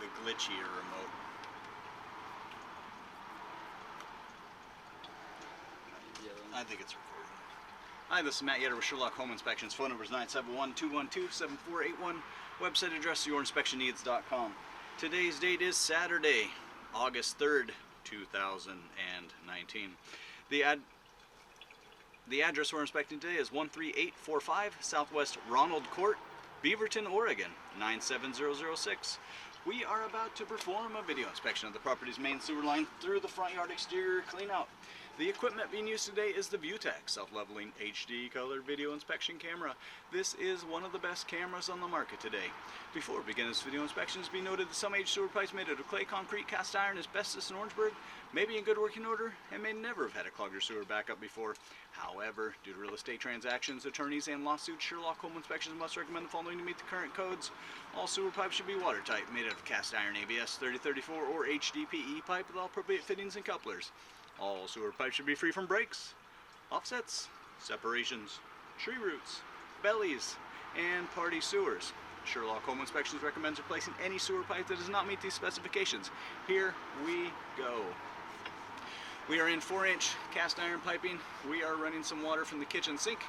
the glitchier remote. I think it's recording. Hi, this is Matt Yetter with Sherlock Home Inspections. Phone number is 971-212-7481. Website address yourinspectionneeds.com. Today's date is Saturday, August 3rd, 2019. The address we're inspecting today is 13845 Southwest Ronald Court, Beaverton, Oregon, 97006. We are about to perform a video inspection of the property's main sewer line through the front yard exterior cleanout. The equipment being used today is the ViewTech self-leveling HD color video inspection camera. This is one of the best cameras on the market today. Before we begin this video inspection, it's be noted that some aged sewer pipes made out of clay, concrete, cast iron, asbestos, and Orangeburg may be in good working order and may never have had a clogged or sewer backup before. However, due to real estate transactions, attorneys, and lawsuits, Sherlock Home Inspections must recommend the following to meet the current codes. All sewer pipes should be watertight, made out of cast iron ABS 3034 or HDPE pipe with all appropriate fittings and couplers. All sewer pipes should be free from breaks, offsets, separations, tree roots, bellies, and party sewers. Sherlock Home Inspections recommends replacing any sewer pipe that does not meet these specifications. Here we go. We are in 4-inch cast iron piping. We are running some water from the kitchen sink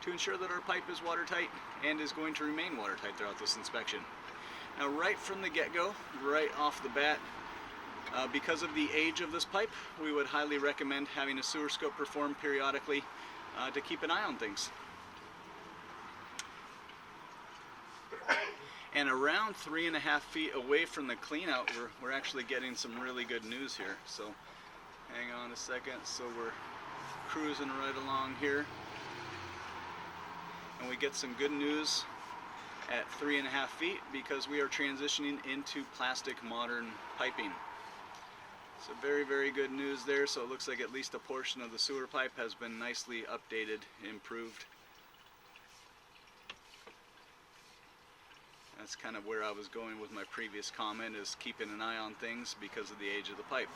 to ensure that our pipe is watertight and is going to remain watertight throughout this inspection. Now, right from the get-go, right off the bat, because of the age of this pipe, we would highly recommend having a sewer scope performed periodically to keep an eye on things. And around 3.5 feet away from the cleanout, we're actually getting some really good news here. So hang on a second. So we're cruising right along here, and we get some good news at 3.5 feet because we are transitioning into plastic modern piping. So very, very good news there. So it looks like at least a portion of the sewer pipe has been nicely updated, improved. That's kind of where I was going with my previous comment, is keeping an eye on things because of the age of the pipe.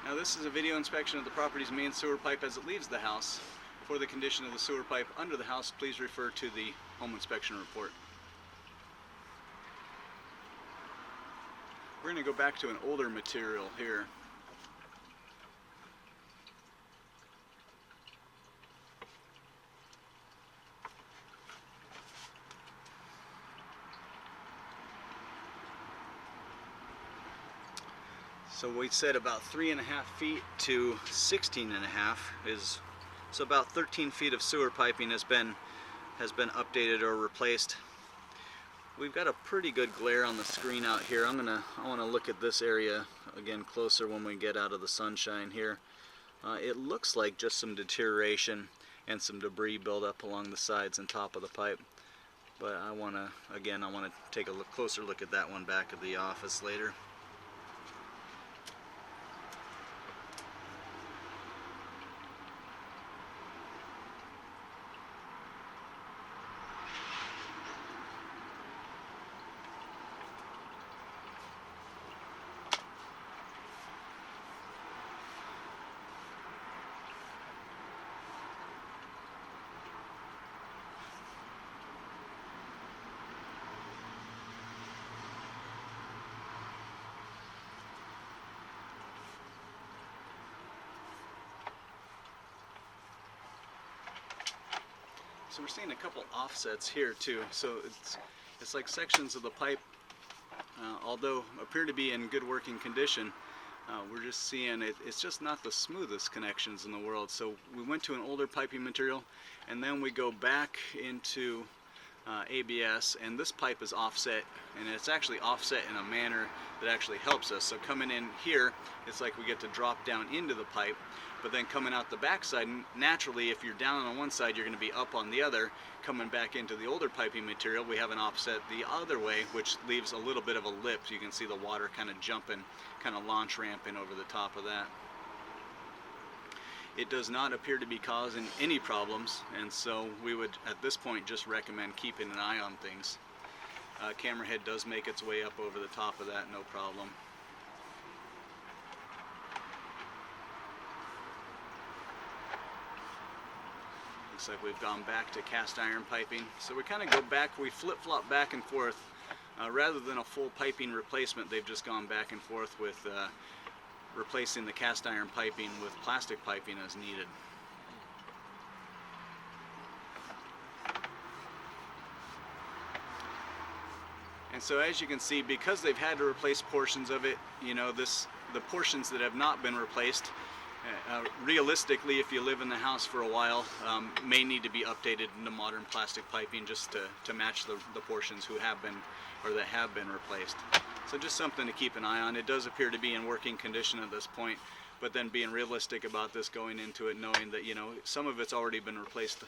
Now, this is a video inspection of the property's main sewer pipe as it leaves the house. For the condition of the sewer pipe under the house, please refer to the home inspection report. We're going to go back to an older material here. So we said about 3.5 feet to 16.5 is, so about 13 feet of sewer piping has been updated or replaced. We've got a pretty good glare on the screen out here. I want to look at this area again closer when we get out of the sunshine here. It looks like just some deterioration and some debris buildup along the sides and top of the pipe. But I want to take a closer look at that one back at the office later. So we're seeing a couple offsets here too. So it's like sections of the pipe, although appear to be in good working condition, we're just seeing it's just not the smoothest connections in the world. So we went to an older piping material, and then we go back into ABS, and this pipe is offset, and it's actually offset in a manner that actually helps us. So coming in here, it's like we get to drop down into the pipe, but then coming out the back side, naturally if you're down on one side, you're going to be up on the other. Coming back into the older piping material, we have an offset the other way, which leaves a little bit of a lip. So you can see the water kind of jumping, kind of launch ramping over the top of that. it does not appear to be causing any problems, and so we would at this point just recommend keeping an eye on things. Camera head does make its way up over the top of that, no problem. Looks like we've gone back to cast iron piping. So we kind of go back, we flip-flop back and forth. Rather than a full piping replacement, they've just gone back and forth with replacing the cast iron piping with plastic piping as needed. And so as you can see, because they've had to replace portions of it, you know, the portions that have not been replaced, realistically, if you live in the house for a while, may need to be updated into modern plastic piping just to match the portions who have been, or that have been replaced. So just something to keep an eye on. It does appear to be in working condition at this point, but then being realistic about this going into it, knowing that, you know, some of it's already been replaced,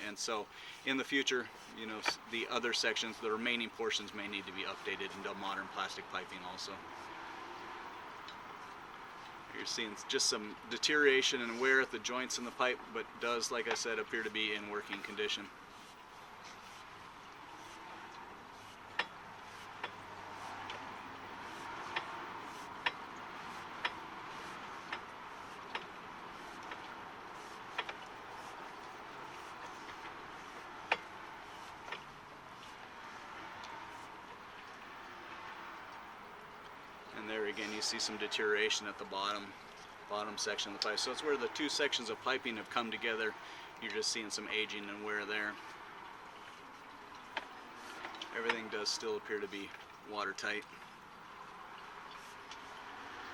and so in the future, you know, the other sections, the remaining portions may need to be updated into modern plastic piping also. You're seeing just some deterioration and wear at the joints in the pipe, but does, like I said, appear to be in working condition. And there again, you see some deterioration at the bottom section of the pipe. So it's where the two sections of piping have come together. You're just seeing some aging and wear there. Everything does still appear to be watertight.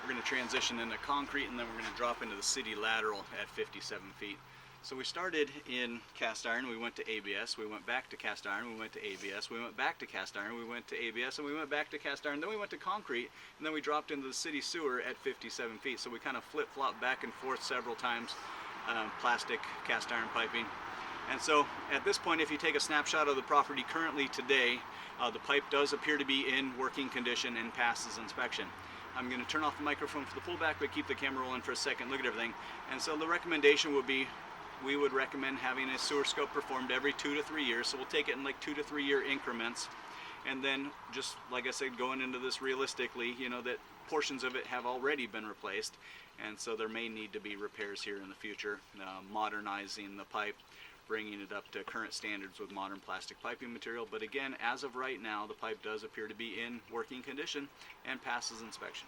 We're going to transition into concrete, and then we're going to drop into the city lateral at 57 feet. So we started in cast iron, we went to ABS, we went back to cast iron, we went to ABS, we went back to cast iron, we went to ABS, and we went back to cast iron, then we went to concrete, and then we dropped into the city sewer at 57 feet. So we kind of flip-flop back and forth several times, plastic, cast iron piping. And so at this point, if you take a snapshot of the property currently today, the pipe does appear to be in working condition and passes inspection. I'm going to turn off the microphone for the pullback, but keep the camera rolling for a second, look at everything. And so the recommendation would be, we would recommend having a sewer scope performed every 2 to 3 years. So we'll take it in like 2 to 3 year increments. And then, just like I said, going into this realistically, you know, that portions of it have already been replaced. And so there may need to be repairs here in the future, modernizing the pipe, bringing it up to current standards with modern plastic piping material. But again, as of right now, the pipe does appear to be in working condition and passes inspection.